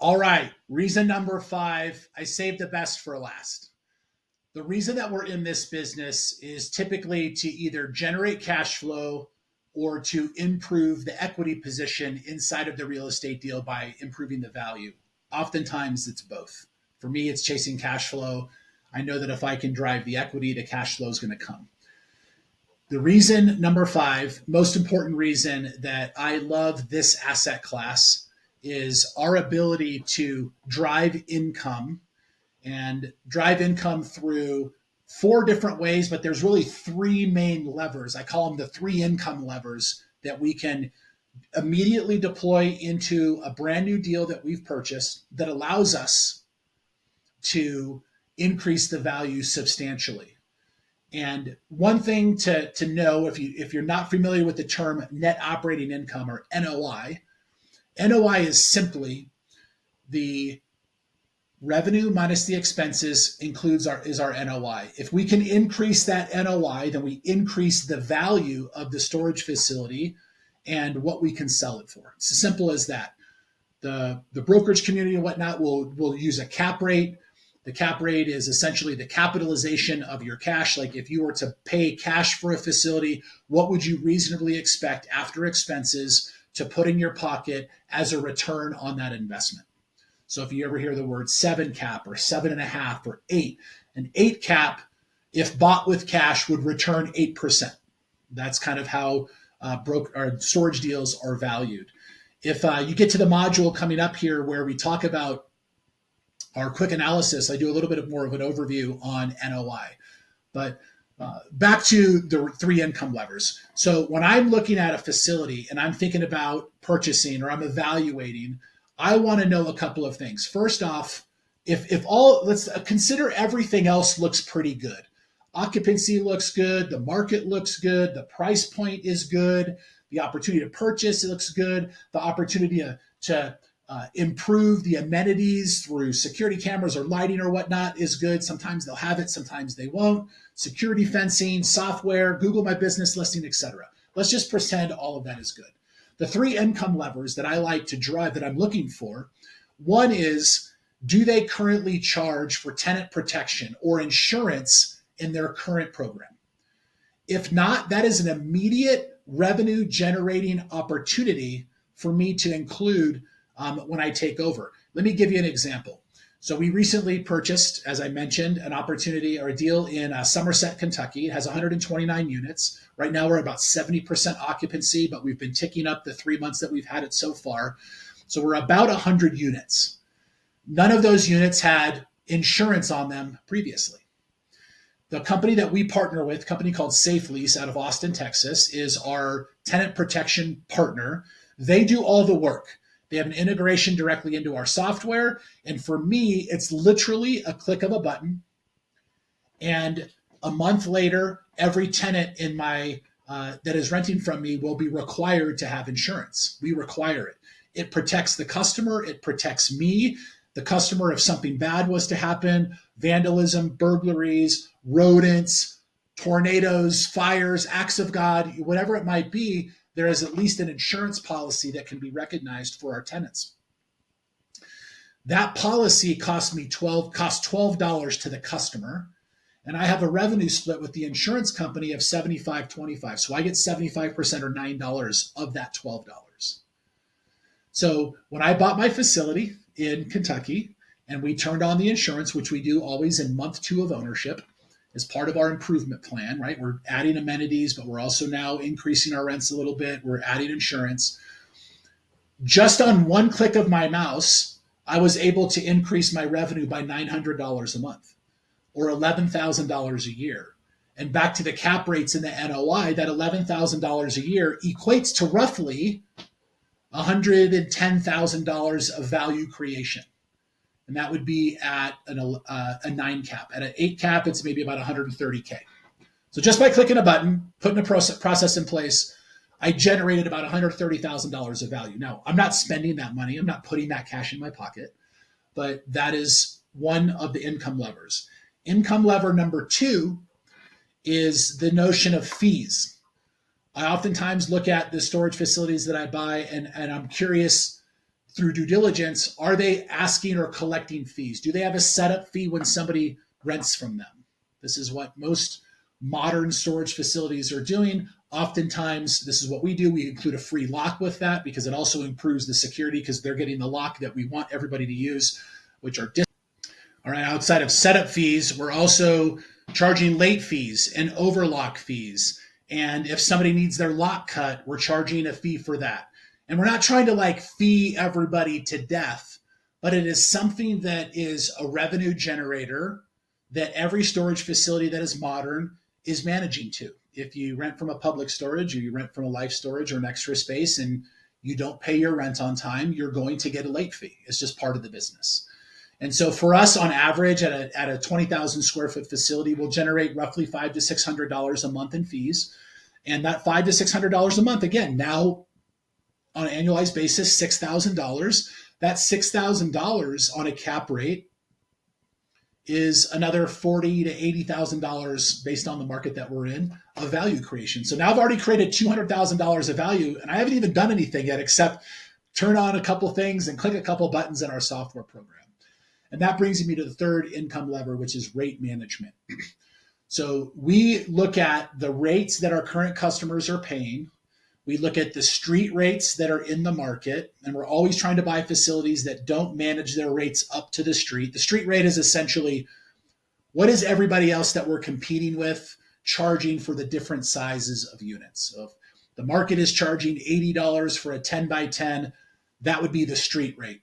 All right. Reason number 5, I saved the best for last. The reason that we're in this business is typically to either generate cash flow or to improve the equity position inside of the real estate deal by improving the value. Oftentimes it's both. For me, it's chasing cash flow. I know that if I can drive the equity, the cash flow is going to come. The reason number 5, most important reason that I love this asset class is our ability to drive income and drive income through 4 different ways, but there's really 3 main levers. I call them the 3 income levers that we can immediately deploy into a brand new deal that we've purchased that allows us to increase the value substantially. And one thing to know, if you're not familiar with the term net operating income or NOI, NOI is simply the revenue minus the expenses is our NOI. If we can increase that NOI, then we increase the value of the storage facility and what we can sell it for. It's as simple as that. The brokerage community and whatnot will use a cap rate. The cap rate is essentially the capitalization of your cash. Like if you were to pay cash for a facility, what would you reasonably expect after expenses to put in your pocket as a return on that investment? So if you ever hear the word 7 cap or 7.5 or 8, an 8 cap, if bought with cash, would return 8%. That's kind of how storage deals are valued. If you get to the module coming up here where we talk about our quick analysis, I do a little bit more of an overview on NOI. But back to the 3 income levers. So when I'm looking at a facility and I'm thinking about purchasing or I'm evaluating, I want to know a couple of things. First off, let's consider everything else looks pretty good. Occupancy looks good, the market looks good, the price point is good, the opportunity to purchase looks good, the opportunity to improve the amenities through security cameras or lighting or whatnot is good. Sometimes they'll have it, sometimes they won't. Security fencing, software, Google My Business listing, etc. Let's just pretend all of that is good. The 3 income levers that I like to drive that I'm looking for, one is, do they currently charge for tenant protection or insurance in their current program? If not, that is an immediate revenue generating opportunity for me to include when I take over. Let me give you an example. So we recently purchased, as I mentioned, an opportunity or a deal in Somerset, Kentucky. It has 129 units. Right now we're about 70% occupancy, but we've been ticking up the 3 months that we've had it so far. So we're about 100 units. None of those units had insurance on them previously. The company that we partner with, a company called Safe Lease out of Austin, Texas, is our tenant protection partner. They do all the work. They have an integration directly into our software. And for me, it's literally a click of a button. And a month later, every tenant in my that is renting from me will be required to have insurance. We require it. It protects the customer. It protects me, the customer, if something bad was to happen, vandalism, burglaries, rodents, tornadoes, fires, acts of God, whatever it might be. There is at least an insurance policy that can be recognized for our tenants. That policy costs $12 to the customer, and I have a revenue split with the insurance company of 75-25. So I get 75% or $9 of that $12. So when I bought my facility in Kentucky and we turned on the insurance, which we do always in month 2 of ownership, as part of our improvement plan, right? We're adding amenities, but we're also now increasing our rents a little bit. We're adding insurance. Just on one click of my mouse, I was able to increase my revenue by $900 a month or $11,000 a year. And back to the cap rates and the NOI, that $11,000 a year equates to roughly $110,000 of value creation. And that would be at a 9 cap. At an 8 cap, it's maybe about 130K. So just by clicking a button, putting a process in place, I generated about $130,000 of value. Now, I'm not spending that money. I'm not putting that cash in my pocket, but that is one of the income levers. Income lever number 2 is the notion of fees. I oftentimes look at the storage facilities that I buy and I'm curious through due diligence, are they asking or collecting fees? Do they have a setup fee when somebody rents from them? This is what most modern storage facilities are doing. Oftentimes, this is what we do. We include a free lock with that because it also improves the security because they're getting the lock that we want everybody to use, which are all right. Outside of setup fees, we're also charging late fees and overlock fees. And if somebody needs their lock cut, we're charging a fee for that. And we're not trying to like fee everybody to death, but it is something that is a revenue generator that every storage facility that is modern is managing to. If you rent from a public storage or you rent from a life storage or an extra space and you don't pay your rent on time, you're going to get a late fee. It's just part of the business. And so for us, on average, at a 20,000 square foot facility, we'll generate roughly $500 to $600 a month in fees. And that $500 to $600 a month, again, now on an annualized basis, $6,000. That $6,000 on a cap rate is another $40,000 to $80,000 based on the market that we're in of value creation. So now I've already created $200,000 of value, and I haven't even done anything yet except turn on a couple things and click a couple buttons in our software program. And that brings me to the third income lever, which is rate management. So we look at the rates that our current customers are paying. We look at the street rates that are in the market, and we're always trying to buy facilities that don't manage their rates up to the street. The street rate is essentially what is everybody else that we're competing with charging for the different sizes of units. So if the market is charging $80 for a 10 by 10, that would be the street rate.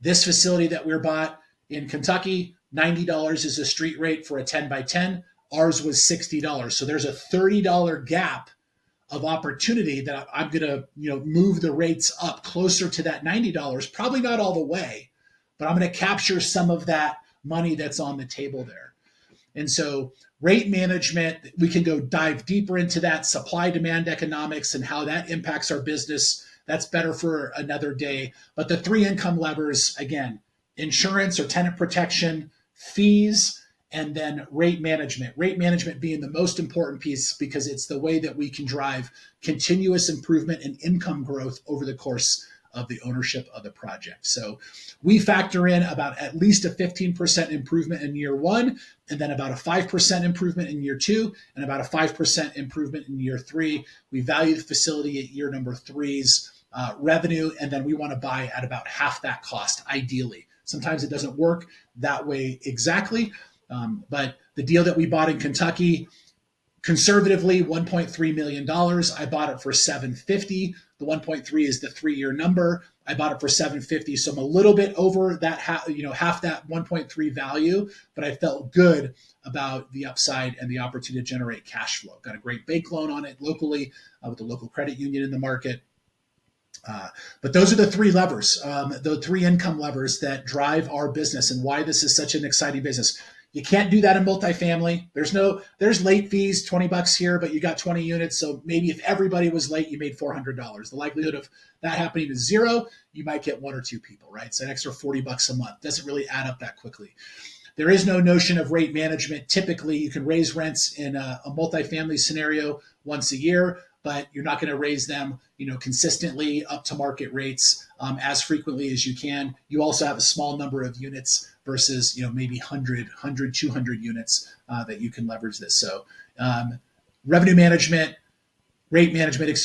This facility that we're bought in Kentucky, $90 is the street rate for a 10 by 10. Ours was $60. So there's a $30 gap of opportunity that I'm going to, move the rates up closer to that $90. Probably not all the way, but I'm going to capture some of that money that's on the table there. And so rate management, we can go dive deeper into that, supply demand economics and how that impacts our business. That's better for another day. But the three income levers, again, insurance or tenant protection, fees, and then rate management. Rate management being the most important piece because it's the way that we can drive continuous improvement and income growth over the course of the ownership of the project. So we factor in about at least a 15% improvement in year one, and then about a 5% improvement in year two, and about a 5% improvement in year three. We value the facility at year number three's revenue, and then we want to buy at about half that cost, ideally. Sometimes it doesn't work that way exactly, but the deal that we bought in Kentucky, conservatively $1.3 million. I bought it for $750. The 1.3 is the 3-year number. I bought it for $750. So I'm a little bit over that, half that 1.3 value, but I felt good about the upside and the opportunity to generate cash flow. Got a great bank loan on it locally with the local credit union in the market. But those are the three levers, the three income levers that drive our business and why this is such an exciting business. You can't do that in multifamily. There's late fees, $20 here, but you got 20 units. So maybe if everybody was late, you made $400. The likelihood of that happening is zero. You might get one or two people, right? So an extra $40 a month doesn't really add up that quickly. There is no notion of rate management. Typically, you can raise rents in a multifamily scenario once a year, but you're not going to raise them, consistently up to market rates as frequently as you can. You also have a small number of units versus, maybe 100, 200 units that you can leverage this. So revenue management, rate management,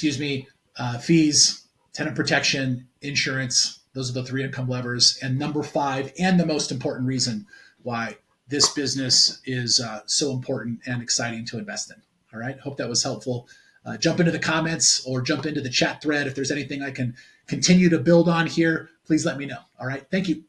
fees, tenant protection, insurance. Those are the three income levers. And number 5, and the most important reason why this business is so important and exciting to invest in. All right. Hope that was helpful. Jump into the comments or jump into the chat thread. If there's anything I can continue to build on here, please let me know. All right. Thank you.